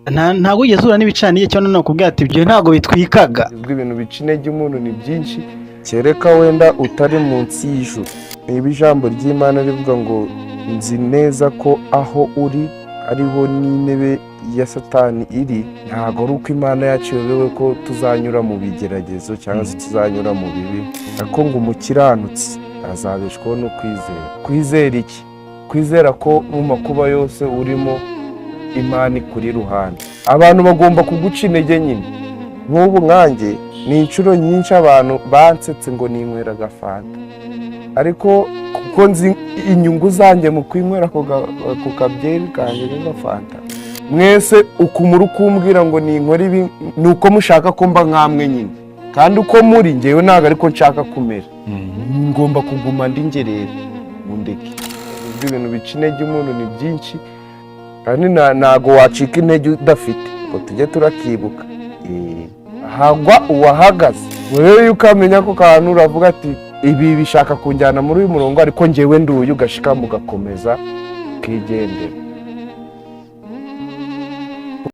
ntago ugezura n'ibicaniye cyane nakubwira ati ibyo ntago bitwikaga. Ibintu bica intege umuntu ni byinshi, kereka wenda utari munsi y'ijuru. Niba ijambo ry'Imana rivuga ngo nzi neza ko aho uri ariho n'intebe ya Satani iri, ntago ari uko Imana yacu yobewe ko tuzanyura mu bigeragezo cyangwa se tuzanyura mu bibi, ariko ngo umukiranutsi azabeshwaho no kwizera. Kwizera iki? Kwizera ko mu makuba yose urimo Imana ikuri ruhande. Abantu bagomba kuguca intege nyine. Nk'ubu nkanjye ni inshuro nyinshi abantu bansetse ngo ninywera agafanta, ariko kuko nzi inyungu zanjye mu kwinywera ku kabyeri kanjye n'agafanta, mwese ukumura ukumbwira ngo ninywera ibi ni uko mushaka ko mba nkamwe nyine, kandi uko muri njyewe ntabwo ariko nshaka kumera. Ngomba kuguma ndi ngerere mundeke. Ibintu bica intege umuntu ni byinshi, kandi ntago wacika intege udafite ngo tujye turakibuka. Hagwa uwahagaze wewe ukamenya ko kantu uravuga ati ibi bishaka kunjyana muri uyu murongo, ariko njyewe nduye ugashika mugakomeza kigendera.